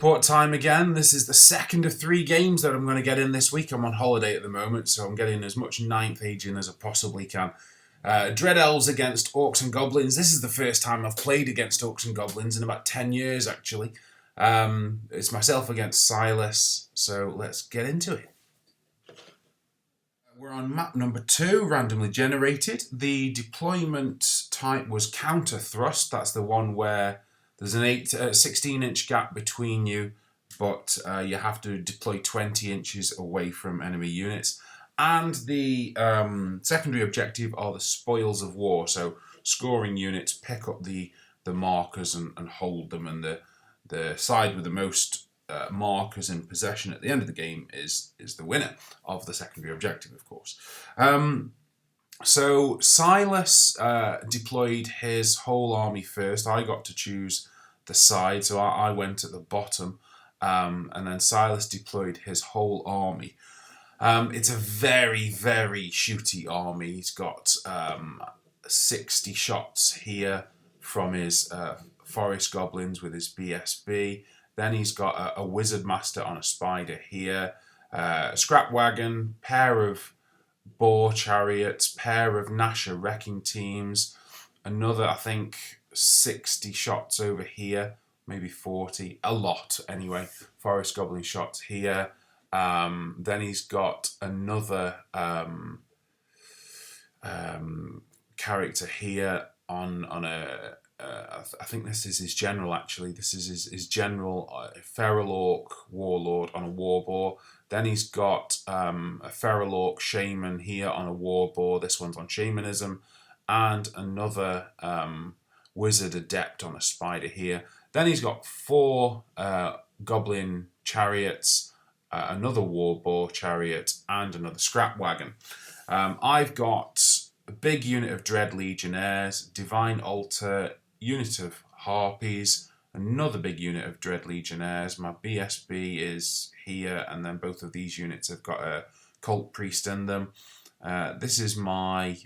report time again. This is the second of 3 games that I'm going to get in this week. I'm on holiday at the moment, so I'm getting as much 9th age in as I possibly can. Dread Elves against Orcs and Goblins. This is the first time I've played against Orcs and Goblins in about 10 years, actually. It's myself against Silas, so let's get into it. We're on map number 2, randomly generated. The deployment type was counter thrust. That's the one where there's an 16-inch gap between you, but you have to deploy 20 inches away from enemy units. And the secondary objective are the spoils of war. So scoring units pick up the markers and hold them, and the side with the most markers in possession at the end of the game is the winner of the secondary objective, of course. So Silas deployed his whole army first. I got to choose the side, so I went at the bottom, and then Silas deployed his whole army. It's a very, very shooty army. He's got 60 shots here from his forest goblins with his BSB. Then he's got a wizard master on a spider here, a scrap wagon, pair of boar chariots, pair of Nasher wrecking teams, another, I think, 60 shots over here, maybe 40, a lot anyway, forest goblin shots here. Then he's got another character here on a I think this is his general, actually. This is his general, feral orc warlord on a war boar. Then he's got a feral orc shaman here on a war boar. This one's on shamanism. And another wizard adept on a spider here. Then he's got 4 goblin chariots, another war boar chariot, and another scrap wagon. I've got a big unit of Dread Legionnaires, Divine Altar, unit of Harpies, another big unit of Dread Legionnaires. My BSB is here, and then both of these units have got a Cult Priest in them. This is my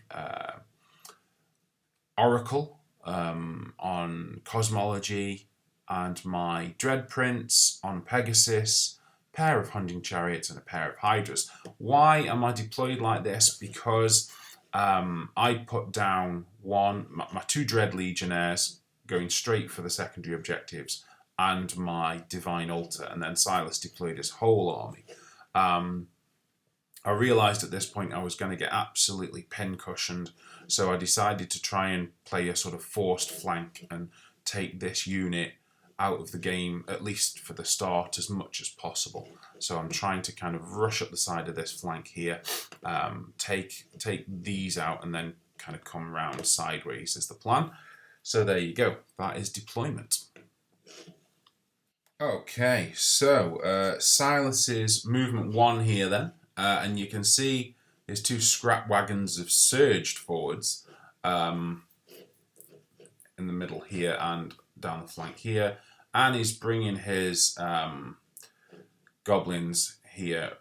Oracle on Cosmology, and my Dread Prince on Pegasus, pair of Hunting Chariots and a pair of Hydras. Why am I deployed like this? Because I put down my 2 Dread Legionnaires going straight for the secondary objectives and my Divine Altar, and then Silas deployed his whole army. I realised at this point I was going to get absolutely pincushioned, so I decided to try and play a sort of forced flank and take this unit out of the game, at least for the start, as much as possible. So I'm trying to kind of rush up the side of this flank here, take these out, and then kind of come round sideways is the plan. So there you go. That is deployment. Okay, so Silas's movement 1 here then, and you can see his 2 scrap wagons have surged forwards in the middle here and down the flank here, and he's bringing his goblins here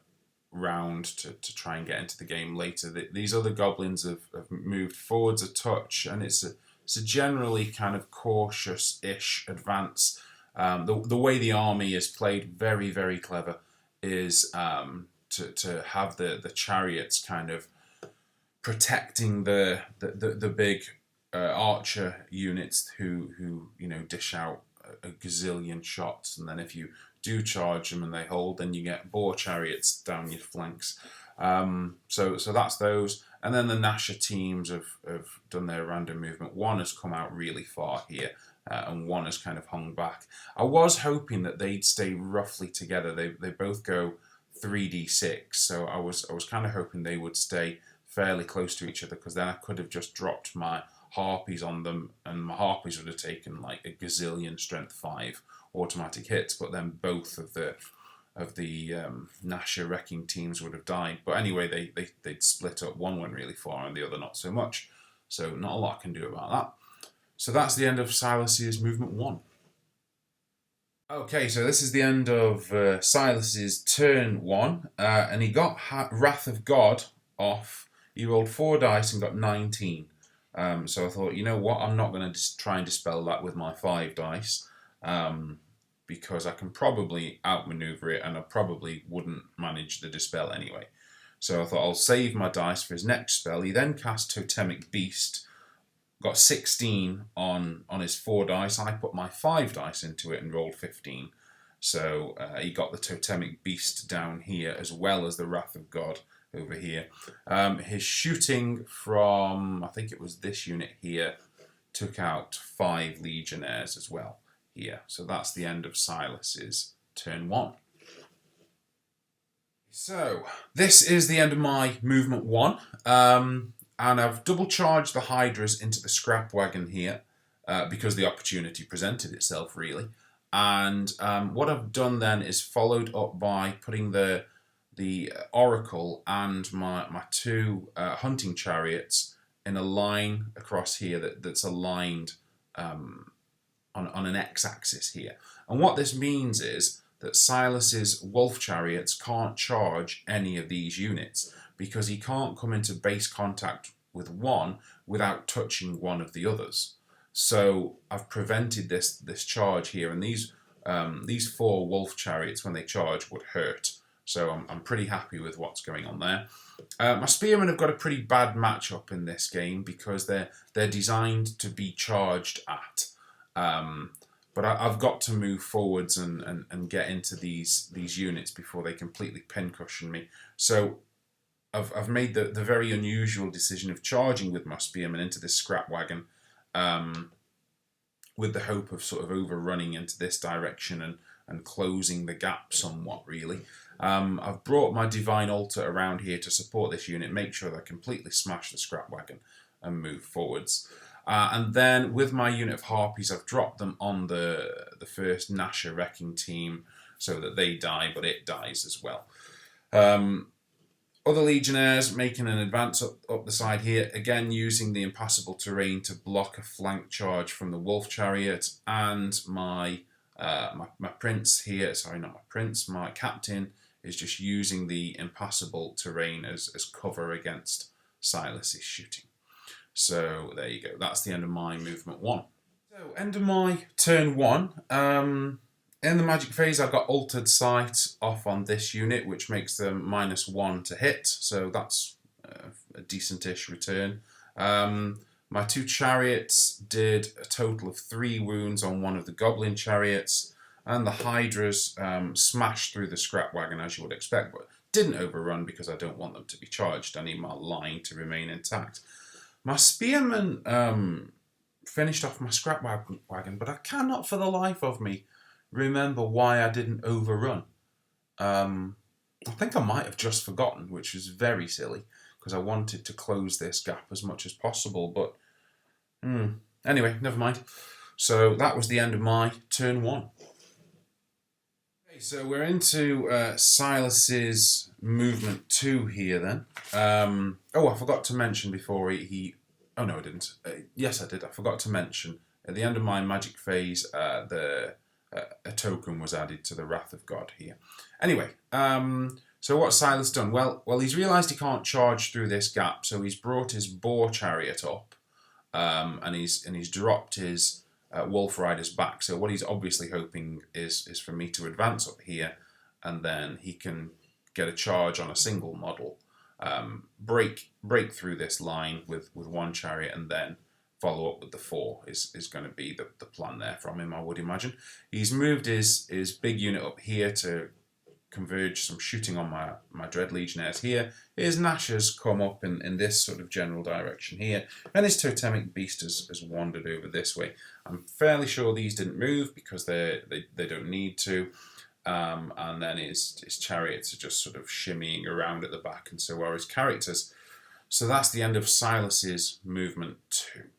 round to try and get into the game later. These other goblins have moved forwards a touch, and it's a generally kind of cautious-ish advance. The way the army is played, very, very clever, is to have the chariots kind of protecting the big archer units who dish out a gazillion shots, and then if you do charge them and they hold, then you get boar chariots down your flanks. So that's those, and then the Nasher teams have done their random movement. 1 has come out really far here, and 1 has kind of hung back. I was hoping that they'd stay roughly together. They both go 3d6, so I was kind of hoping they would stay fairly close to each other, because then I could have just dropped my Harpies on them, and my Harpies would have taken like a gazillion strength 5 automatic hits, but then both of the Nasher wrecking teams would have died. But anyway, they'd split up. 1 went really far and the other not so much, so not a lot I can do about that. So that's the end of Silas's movement 1. Okay, so this is the end of Silas's turn 1, and he got Wrath of God off. He rolled 4 dice and got 19. So I thought, you know what, I'm not going to try and dispel that with my 5 dice, because I can probably outmaneuver it and I probably wouldn't manage the Dispel anyway. So I thought I'll save my dice for his next spell. He then cast Totemic Beast, got 16 on his 4 dice. I put my 5 dice into it and rolled 15. So he got the Totemic Beast down here as well as the Wrath of God over here. His shooting from, I think it was this unit here, took out 5 Legionnaires as well here. So that's the end of Silas's turn 1. So this is the end of my movement 1. And I've double charged the Hydras into the scrap wagon here because the opportunity presented itself really. And what I've done then is followed up by putting the Oracle and my 2 hunting chariots in a line across here that's aligned on an x-axis here. And what this means is that Silas's wolf chariots can't charge any of these units because he can't come into base contact with one without touching one of the others. So I've prevented this charge here, and these 4 wolf chariots, when they charge, would hurt. So I'm pretty happy with what's going on there. My spearmen have got a pretty bad matchup in this game because they're designed to be charged at. But I've got to move forwards and get into these units before they completely pincushion me. So I've made the very unusual decision of charging with my spearmen into this scrap wagon, with the hope of sort of overrunning into this direction and closing the gap somewhat, really. I've brought my Divine Altar around here to support this unit, make sure that I completely smash the scrap wagon and move forwards. And then with my unit of Harpies, I've dropped them on the first Nasher Wrecking team so that they die, but it dies as well. Other Legionnaires making an advance up the side here, again using the impassable terrain to block a flank charge from the Wolf Chariot, and my Prince here, sorry, not my Prince, my Captain is just using the impassable terrain as cover against Silas's shooting. So there you go, that's the end of my movement 1. So end of my turn 1. In the magic phase, I've got Altered Sight off on this unit, which makes them -1 to hit, so that's a decent-ish return. My 2 chariots did a total of 3 wounds on one of the goblin chariots, and the Hydras smashed through the scrap wagon, as you would expect, but didn't overrun because I don't want them to be charged. I need my line to remain intact. My spearmen finished off my scrap wagon, but I cannot for the life of me remember why I didn't overrun. I think I might have just forgotten, which was very silly, because I wanted to close this gap as much as possible, but anyway, never mind. So that was the end of my turn 1. Okay, so we're into Silas's movement 2 here then. I forgot to mention before oh no, I didn't. Yes, I did. I forgot to mention at the end of my magic phase, a token was added to the Wrath of God here. Anyway, so what's Silas done? Well, he's realised he can't charge through this gap, so he's brought his boar chariot up, and he's dropped his wolf riders back. So what he's obviously hoping is for me to advance up here, and then he can get a charge on a single model, break through this line with 1 chariot, and then follow up with the 4 is going to be the plan there from him, I would imagine. He's moved his big unit up here to converge some shooting on my Dread Legionnaires here. His Nashers come up in this sort of general direction here, and his Totemic Beast has wandered over this way. I'm fairly sure these didn't move because they don't need to, and then his chariots are just sort of shimmying around at the back, and so are his characters. So that's the end of Silas's movement 2.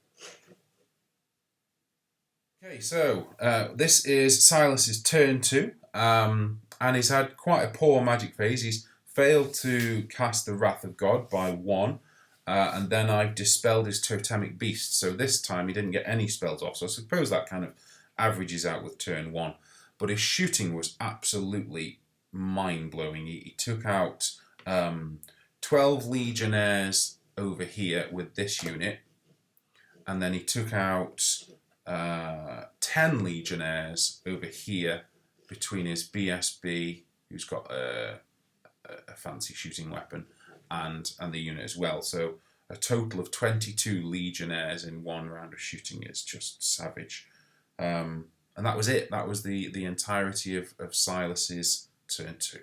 Okay, so this is Silas's turn 2, and he's had quite a poor magic phase. He's failed to cast the Wrath of God by 1, and then I've dispelled his Totemic Beast, so this time he didn't get any spells off, so I suppose that kind of averages out with turn 1. But his shooting was absolutely mind-blowing. He took out 12 Legionnaires over here with this unit, and then he took out 10 Legionnaires over here between his BSB, who's got a fancy shooting weapon, and the unit as well. So a total of 22 Legionnaires in one round of shooting is just savage. And that was it. That was the entirety of Silas's turn 2.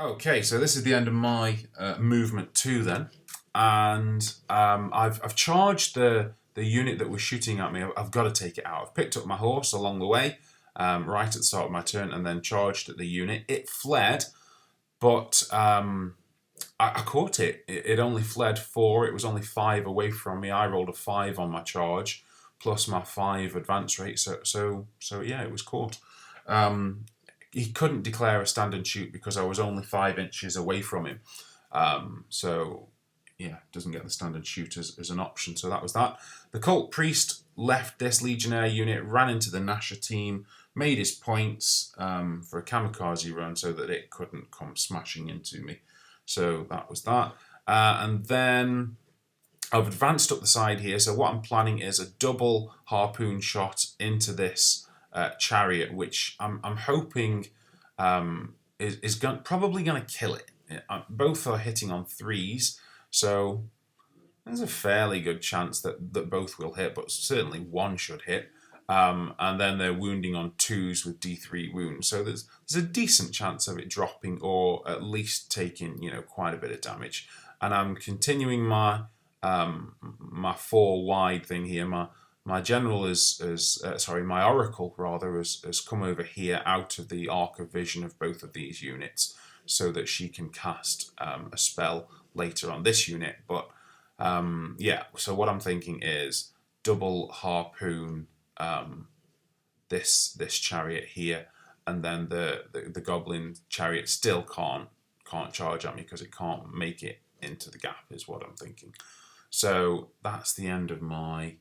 Okay, so this is the end of my movement 2 then, and I've charged the unit that was shooting at me. I've got to take it out. I've picked up my horse along the way, right at the start of my turn, and then charged at the unit. It fled, but I caught it. It only fled 4. It was only 5 away from me. I rolled a 5 on my charge, plus my 5 advance rate. So yeah, it was caught. He couldn't declare a stand and shoot because I was only 5 inches away from him. So yeah, doesn't get the stand and shoot as an option. So that was that. The Cult Priest left this Legionnaire unit, ran into the Nasher team, made his points for a kamikaze run so that it couldn't come smashing into me. So that was that. And then I've advanced up the side here. So what I'm planning is a double harpoon shot into this chariot, which I'm hoping is probably going to kill it. Both are hitting on 3s, so there's a fairly good chance that both will hit, but certainly one should hit. And then they're wounding on 2s with D3 wounds, so there's a decent chance of it dropping or at least taking quite a bit of damage. And I'm continuing my my 4 wide thing here. My general my oracle rather has come over here out of the arc of vision of both of these units, so that she can cast a spell later on this unit. But yeah, so what I'm thinking is double harpoon this chariot here, and then the goblin chariot still can't charge at me because it can't make it into the gap, is what I'm thinking. So that's the end of my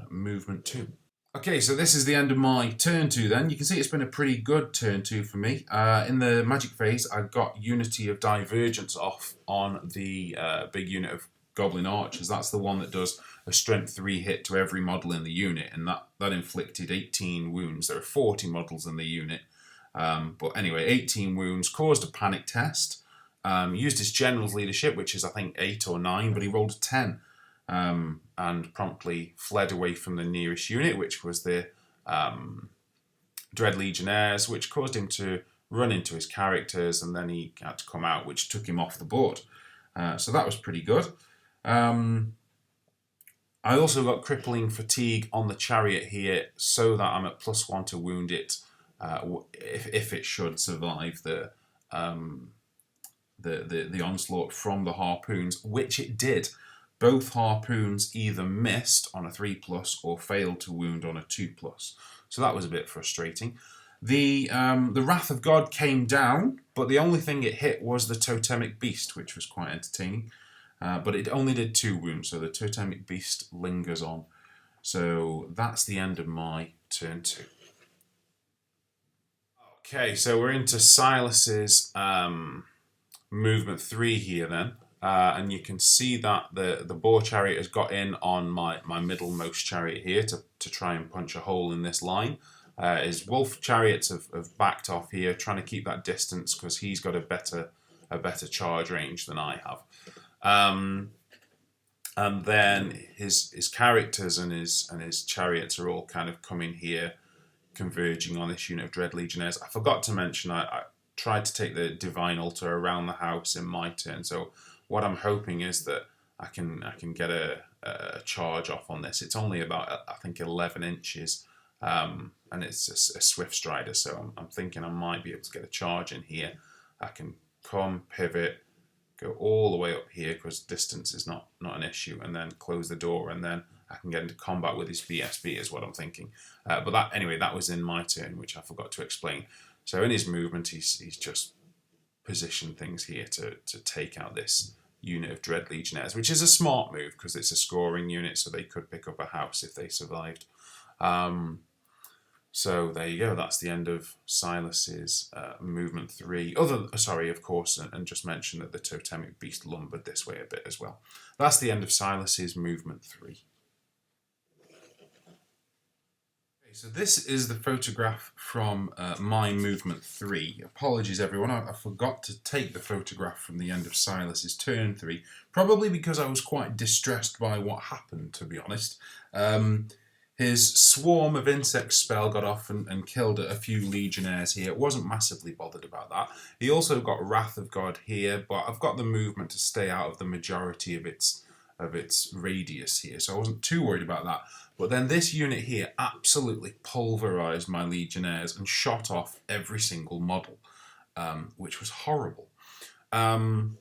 movement 2. Okay, so this is the end of my turn 2 then. You can see it's been a pretty good turn 2 for me. In the magic phase, I got Unity of Divergence off on the big unit of Goblin Archers. That's the one that does a strength 3 hit to every model in the unit, and that inflicted 18 wounds. There are 40 models in the unit. But anyway, 18 wounds, caused a panic test, used his general's leadership, which is I think 8 or 9, but he rolled a 10. And promptly fled away from the nearest unit, which was the Dread Legionnaires, which caused him to run into his characters, and then he had to come out, which took him off the board. So that was pretty good. I also got Crippling Fatigue on the chariot here, so that I'm at +1 to wound it if it should survive the onslaught from the harpoons, which it did. Both harpoons either missed on a 3+ or failed to wound on a 2+. So that was a bit frustrating. The Wrath of God came down, but the only thing it hit was the Totemic Beast, which was quite entertaining. But it only did 2 wounds, so the Totemic Beast lingers on. So that's the end of my turn 2. Okay, so we're into Silas's movement 3 here then. And you can see that the boar chariot has got in on my middlemost chariot here to try and punch a hole in this line. His wolf chariots have backed off here, trying to keep that distance because he's got a better charge range than I have. And then his characters and his chariots are all kind of coming here, converging on this unit of Dread Legionnaires. I forgot to mention I tried to take the Divine Altar around the house in my turn, so what I'm hoping is that I can get a charge off on this. It's only about, I think, 11 inches, and it's a Swift Strider, so I'm thinking I might be able to get a charge in here. I can come, pivot, go all the way up here because distance is not an issue, and then close the door, and then I can get into combat with his BSB is what I'm thinking. But that was in my turn, which I forgot to explain. So in his movement, he's just positioned things here to take out this unit of Dread Legionnaires, which is a smart move because it's a scoring unit, so they could pick up a house if they survived. So there you go. That's the end of Silas's movement 3. Of course, and just mention that the Totemic Beast lumbered this way a bit as well. That's the end of Silas's movement 3. So this is the photograph from my movement 3. Apologies everyone, I forgot to take the photograph from the end of Silas's turn 3, probably because I was quite distressed by what happened, to be honest. His swarm of insect spell got off and killed a few legionnaires here. Wasn't massively bothered about that. He also got Wrath of God here, but I've got the movement to stay out of the majority of its radius here, so I wasn't too worried about that. But then this unit here absolutely pulverised my legionnaires and shot off every single model, which was horrible. The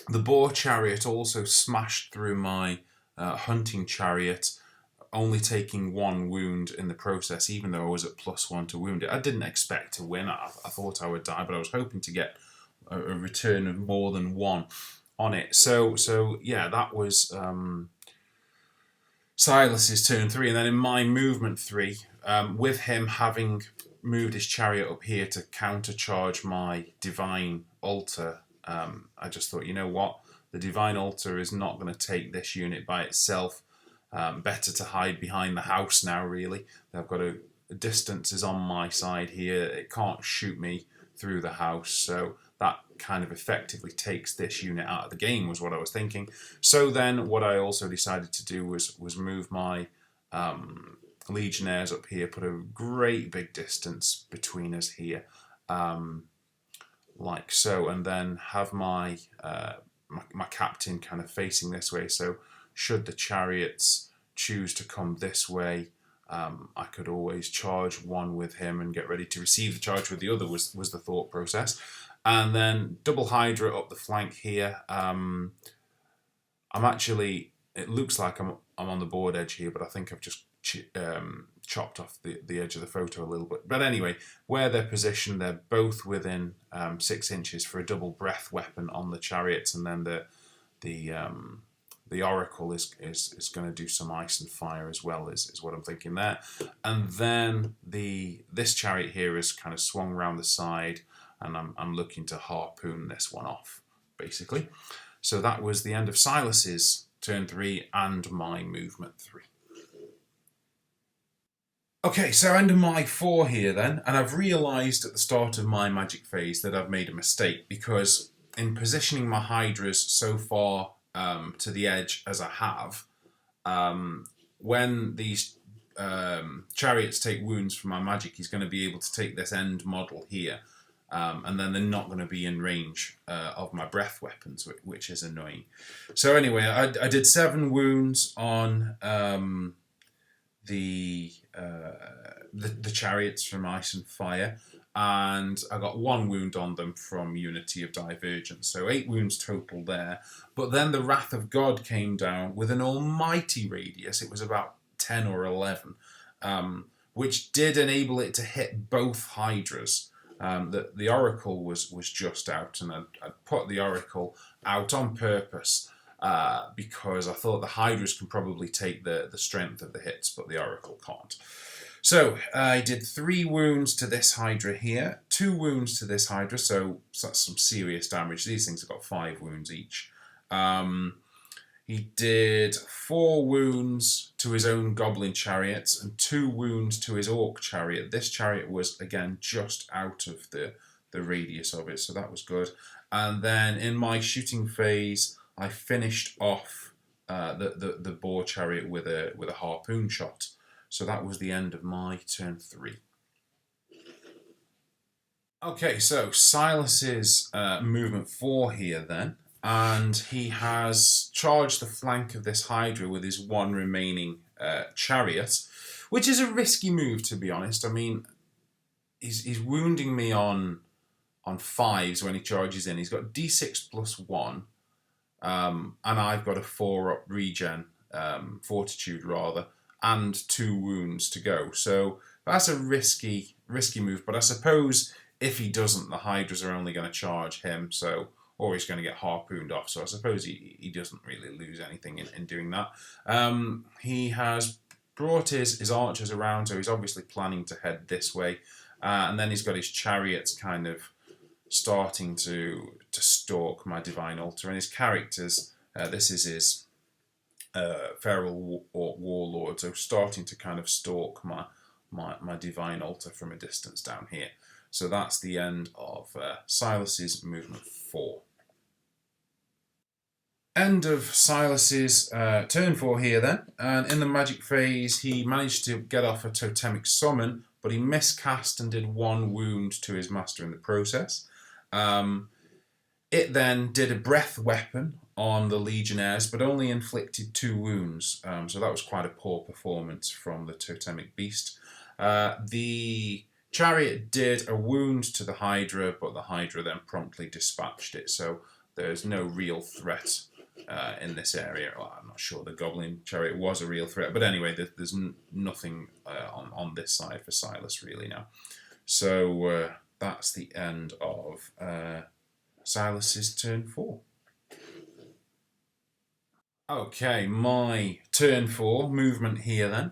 boar chariot also smashed through my hunting chariot, only taking 1 wound in the process, even though I was at +1 to wound it. I didn't expect to win. I thought I would die, but I was hoping to get a return of more than 1 on it. So yeah, that was Silas's turn 3, and then in my movement 3, with him having moved his chariot up here to countercharge my divine altar, I just thought, you know what, the divine altar is not going to take this unit by itself. Better to hide behind the house now, really. I've got a distance is on my side here. It can't shoot me through the house, so that kind of effectively takes this unit out of the game, was what I was thinking. So then what I also decided to do was move my legionnaires up here, put a great big distance between us here, like so, and then have my my captain kind of facing this way, so should the chariots choose to come this way, I could always charge 1 with him and get ready to receive the charge with the other, was the thought process. And then double Hydra up the flank here. I'm actually, it looks like I'm on the board edge here, but I think I've just chopped off the edge of the photo a little bit. But anyway, where they're positioned, they're both within 6 inches for a double breath weapon on the chariots, and then the Oracle is going to do some ice and fire as well, is what I'm thinking there. And then this chariot here is kind of swung around the side, and I'm looking to harpoon this one off, basically. So that was the end of Silas's turn 3 and my movement 3. Okay, so end of my 4 here then, and I've realised at the start of my magic phase that I've made a mistake, because in positioning my Hydras so far to the edge as I have, when these chariots take wounds from my magic, he's going to be able to take this end model here, and then they're not going to be in range of my breath weapons, which is annoying. So anyway, I did 7 wounds on the chariots from ice and fire, and I got 1 wound on them from Unity of Divergence, so 8 wounds total there. But then the Wrath of God came down with an almighty radius. It was about 10 or 11, which did enable it to hit both Hydras. The Oracle was just out, and I'd put the Oracle out on purpose, because I thought the Hydras can probably take the strength of the hits, but the Oracle can't. So I did 3 wounds to this Hydra here, 2 wounds to this Hydra, so that's some serious damage. These things have got 5 wounds each. He did 4 wounds to his own Goblin chariots and 2 wounds to his Orc chariot. This chariot was, again, just out of the radius of it, so that was good. And then in my shooting phase, I finished off the boar chariot with a harpoon shot. So that was the end of my turn 3. Okay, so Silas's movement 4 here then, and he has charged the flank of this Hydra with his 1 remaining chariot, which is a risky move, to be honest. I mean, he's wounding me on 5s when he charges in. He's got D6 plus 1, and I've got a 4-up regen, fortitude rather, and 2 wounds to go. So that's a risky move, but I suppose if he doesn't, the Hydras are only going to charge him, so, or he's going to get harpooned off, so I suppose he doesn't really lose anything in doing that. He has brought his archers around, so he's obviously planning to head this way, and then he's got his chariots kind of starting to stalk my divine altar, and his characters, this is his feral warlord, so starting to kind of stalk my Divine Altar from a distance down here. So that's the end of Silas's movement 4. End of Silas's turn 4 here then, and in the magic phase he managed to get off a totemic summon, but he miscast and did 1 wound to his master in the process. It then did a breath weapon on the Legionnaires, but only inflicted 2 wounds, so that was quite a poor performance from the totemic beast. The chariot did a wound to the Hydra, but the Hydra then promptly dispatched it, so there's no real threat in this area. Well, I'm not sure the Goblin chariot was a real threat, but anyway, there's nothing on this side for Silas really now. So that's the end of Silas's turn 4. Okay, my turn 4 movement here then.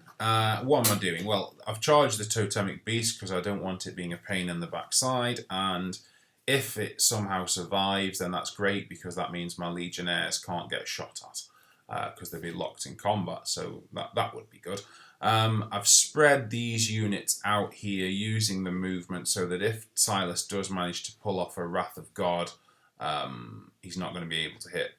What am I doing? Well, I've charged the totemic beast because I don't want it being a pain in the backside, and if it somehow survives, then that's great because that means my Legionnaires can't get shot at because they'll be locked in combat, so that would be good. I've spread these units out here using the movement so that if Silas does manage to pull off a Wrath of God, he's not going to be able to hit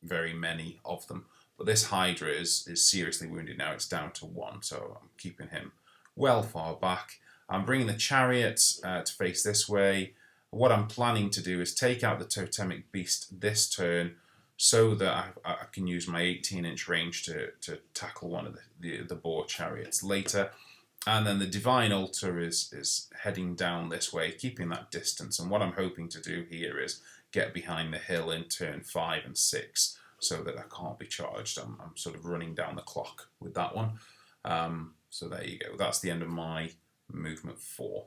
very many of them. But this Hydra is seriously wounded now. It's down to 1, so I'm keeping him well far back. I'm bringing the chariot to face this way. What I'm planning to do is take out the totemic beast this turn so that I can use my 18-inch range to tackle one of the boar chariots later. And then the Divine Altar is heading down this way, keeping that distance. And what I'm hoping to do here is get behind the hill in turn 5 and 6 so that I can't be charged. I'm sort of running down the clock with that one. So there you go. That's the end of my movement 4.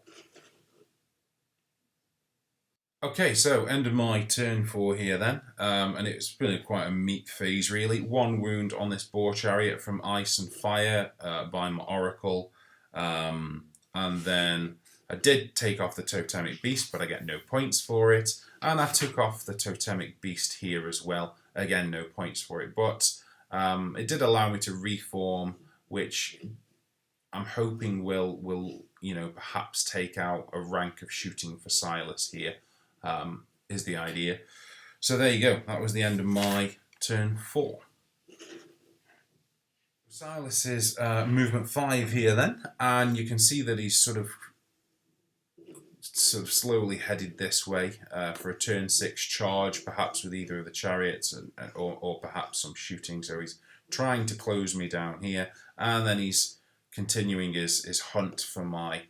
Okay, so end of my turn 4 here then, and it's been quite a meek phase really. 1 wound on this boar chariot from ice and fire by my oracle, and then I did take off the totemic beast, but I get no points for it, and I took off the totemic beast here as well. Again, no points for it, but it did allow me to reform, which I'm hoping will perhaps take out a rank of shooting for Silas here. Is the idea. So there you go. That was the end of my turn 4. Silas's movement 5 here then, and you can see that he's sort of slowly headed this way for a turn 6 charge, perhaps with either of the chariots or perhaps some shooting. So he's trying to close me down here, and then he's continuing his hunt for my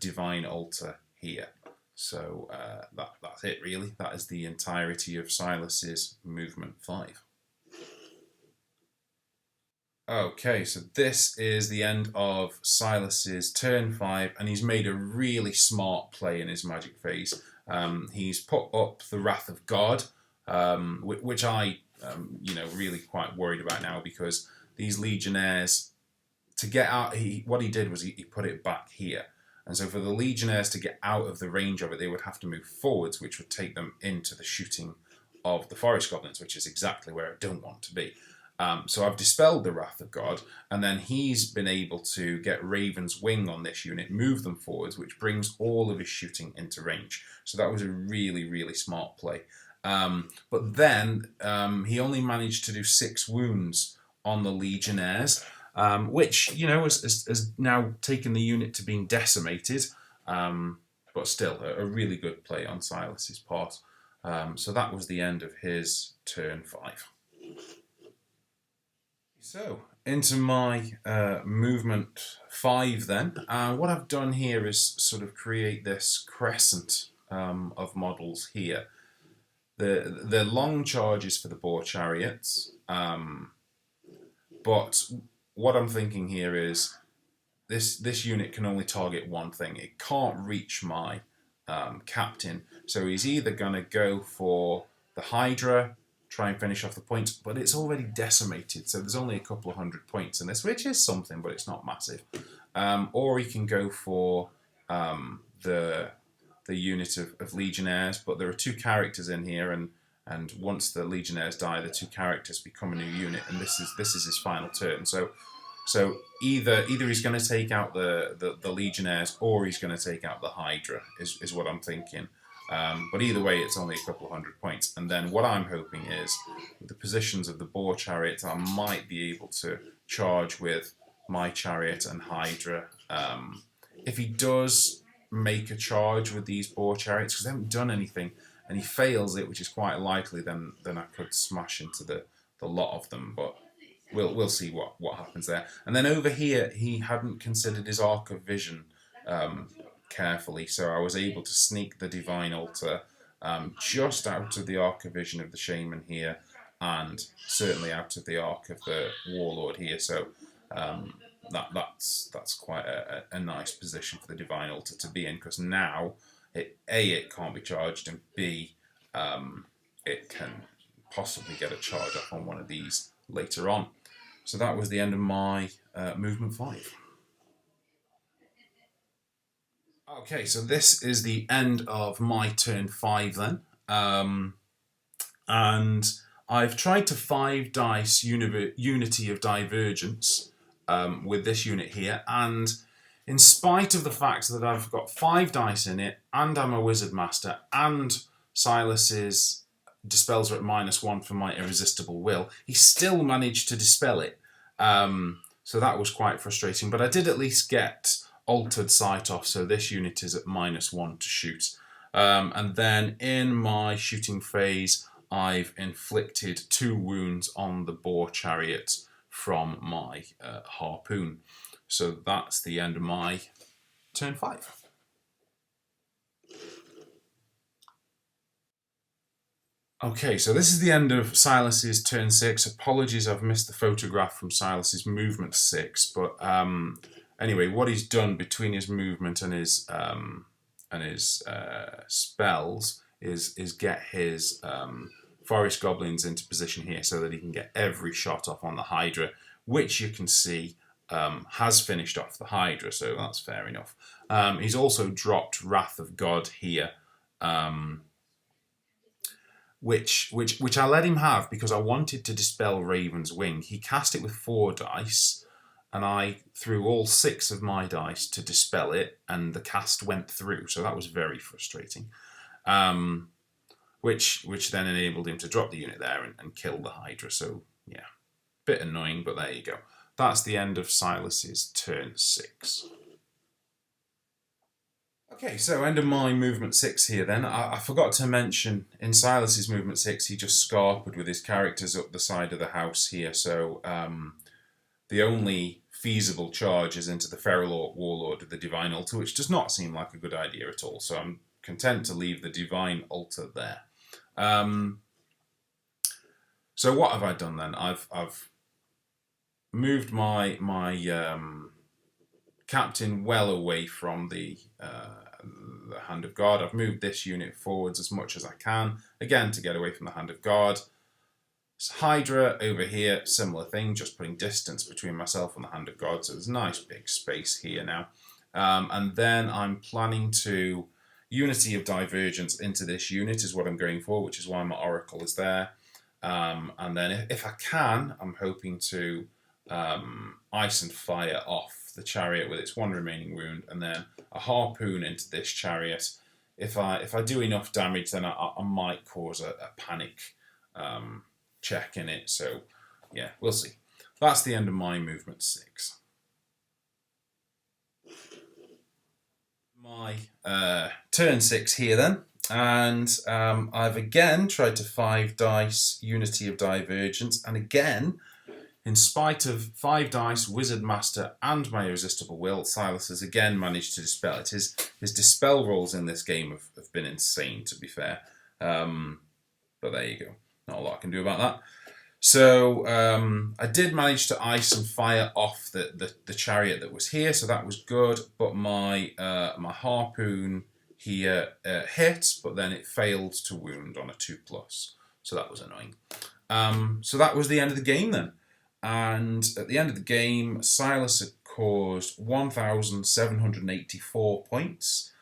Divine Altar here. So that's it really. That is the entirety of Silas's movement 5. Okay, so this is the end of Silas's turn 5, and he's made a really smart play in his magic phase. He's put up the Wrath of God, which I really quite worried about now, because these Legionnaires, to get out, what he did was he put it back here. And so for the Legionnaires to get out of the range of it, they would have to move forwards, which would take them into the shooting of the Forest Goblins, which is exactly where I don't want to be. So I've dispelled the Wrath of God, and then he's been able to get Raven's Wing on this unit, move them forwards, which brings all of his shooting into range. So that was a really, really smart play. But then he only managed to do 6 wounds on the Legionnaires, which, has now taken the unit to being decimated, but still a really good play on Silas's part. So that was the end of his turn 5. So, into my movement 5 then. What I've done here is sort of create this crescent of models here. The long charges for the boar chariots, but what I'm thinking here is this unit can only target one thing. It can't reach my captain, so he's either going to go for the Hydra, try and finish off the points, but it's already decimated, so there's only a couple of 100 points in this, which is something, but it's not massive. Or he can go for the unit of Legionnaires, but there are 2 characters in here, and once the Legionnaires die, the 2 characters become a new unit, and this is his final turn. So So either he's going to take out the Legionnaires or he's going to take out the Hydra, is what I'm thinking. But either way, it's only a couple of 100 points. And then what I'm hoping is, with the positions of the Boar Chariots, I might be able to charge with my Chariot and Hydra. If he does make a charge with these Boar Chariots, because they haven't done anything, and he fails it, which is quite likely, then I could smash into the lot of them. But we'll see what happens there. And then over here, he hadn't considered his Arc of Vision carefully, so I was able to sneak the Divine Altar just out of the Arc of Vision of the Shaman here, and certainly out of the Arc of the Warlord here. So that's quite a nice position for the Divine Altar to be in, because now it can't be charged, and B, it can possibly get a charge up on one of these later on. So that was the end of my movement 5. Okay, so this is the end of my turn 5 then. And I've tried to 5 dice Unity of Divergence with this unit here, and in spite of the fact that I've got 5 dice in it, and I'm a Wizard Master, and Silas's dispels are at -1 for my Irresistible Will, he still managed to dispel it. So that was quite frustrating, but I did at least get Altered Sight off, so this unit is at -1 to shoot. And then in my shooting phase, I've inflicted 2 wounds on the Boar Chariot from my harpoon. So that's the end of my turn 5. Okay, so this is the end of Silas's turn 6. Apologies, I've missed the photograph from Silas's movement 6, but anyway, what he's done between his movement and his spells is get his forest goblins into position here so that he can get every shot off on the Hydra, which you can see has finished off the Hydra, so that's fair enough. He's also dropped Wrath of God here, which I let him have because I wanted to dispel Raven's Wing. He cast it with 4 dice, and I threw all 6 of my dice to dispel it, and the cast went through, so that was very frustrating. Which then enabled him to drop the unit there and kill the Hydra, so yeah, bit annoying, but there you go. That's the end of Silas's turn 6. Okay, so end of my movement 6 here then. I forgot to mention, in Silas's movement 6, he just scarpered with his characters up the side of the house here, so the only feasible charge is into the Feral Warlord of the Divine Altar, which does not seem like a good idea at all, so I'm content to leave the Divine Altar there. So what have I done then? I've moved my captain well away from the Hand of God. I've moved this unit forwards as much as I can, again to get away from the Hand of God. Hydra over here, similar thing, just putting distance between myself and the Hand of God, so there's a nice big space here now. And then I'm planning to Unity of Divergence into this unit is what I'm going for, which is why my Oracle is there. And then if I can, I'm hoping to Ice and Fire off the chariot with its 1 remaining wound, and then a harpoon into this chariot. If I do enough damage, then I might cause a panic check in it. So yeah, we'll see. That's the end of my movement 6. My turn 6 here then, and I've again tried to 5 dice Unity of Divergence, and again, in spite of 5 dice, Wizard Master, and my Irresistible Will, Silas has again managed to dispel it. His dispel rolls in this game have been insane, to be fair. But there you go. Not a lot I can do about that. So I did manage to Ice and Fire off the chariot that was here, so that was good. But my harpoon here hit, but then it failed to wound on a 2+. So that was annoying. So that was the end of the game then. And at the end of the game, Silas had caused 1,784 points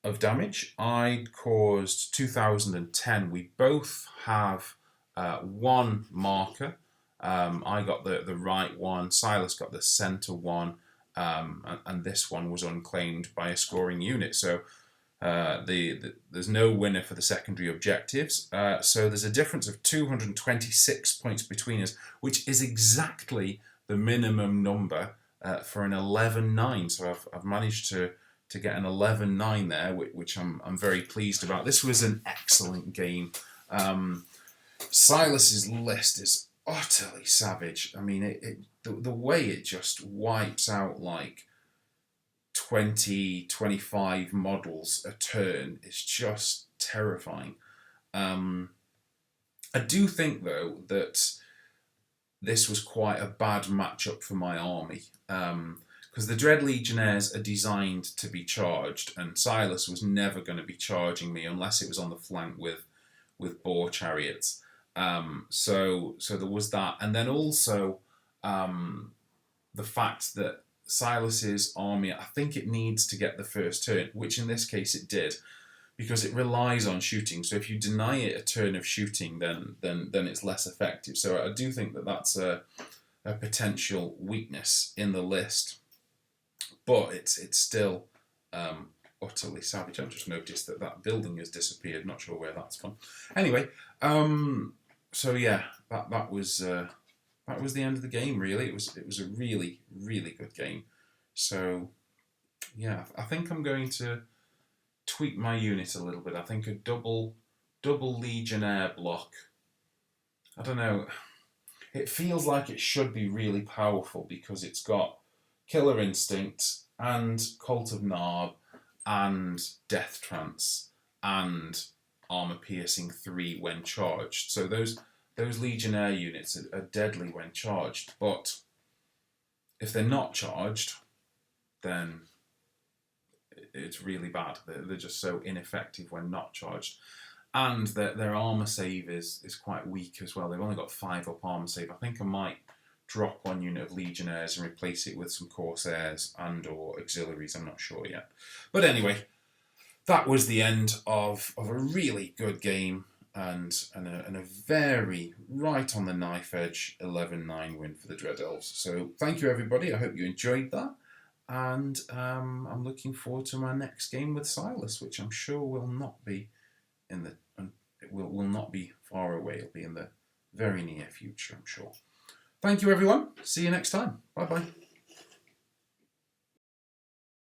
of damage. I'd caused 2,010. We both have 1 marker, I got the right one, Silas got the centre one, and this one was unclaimed by a scoring unit. So there's no winner for the secondary objectives. So there's a difference of 226 points between us, which is exactly the minimum number for an 11-9. So I've managed to get an 11-9 there, which I'm very pleased about. This was an excellent game. Silas's list is utterly savage. I mean, the way it just wipes out like 20, 25 models a turn is just terrifying. I do think, though, that this was quite a bad matchup for my army. Because the Dread Legionnaires are designed to be charged, and Silas was never going to be charging me unless it was on the flank with boar chariots. So there was that, and then also the fact that Silas's army, I think it needs to get the first turn, which in this case it did, because it relies on shooting. So if you deny it a turn of shooting, then it's less effective. So I do think that that's a potential weakness in the list, but it's still utterly savage. I've just noticed that building has disappeared. Not sure where that's gone. Anyway, so yeah, that was the end of the game. Really, it was a really good game. So yeah, I think I'm going to tweak my unit a little bit. I think a double Legionnaire block. I don't know. It feels like it should be really powerful because it's got Killer Instinct and Cult of Narb and Death Trance and Armor Piercing 3 when charged. So those Legionnaire units are deadly when charged, but if they're not charged, then it's really bad. They're just so ineffective when not charged. And their armor save is quite weak as well. They've only got 5 up armor save. I think I might drop one unit of Legionnaires and replace it with some Corsairs and or Auxiliaries. I'm not sure yet. But anyway, that was the end of a really good game and a very right on the knife edge 11-9 win for the Dread Elves. So thank you everybody. I hope you enjoyed that. And I'm looking forward to my next game with Silas, which I'm sure will not be will not be far away. It'll be in the very near future, I'm sure. Thank you, everyone. See you next time. Bye-bye.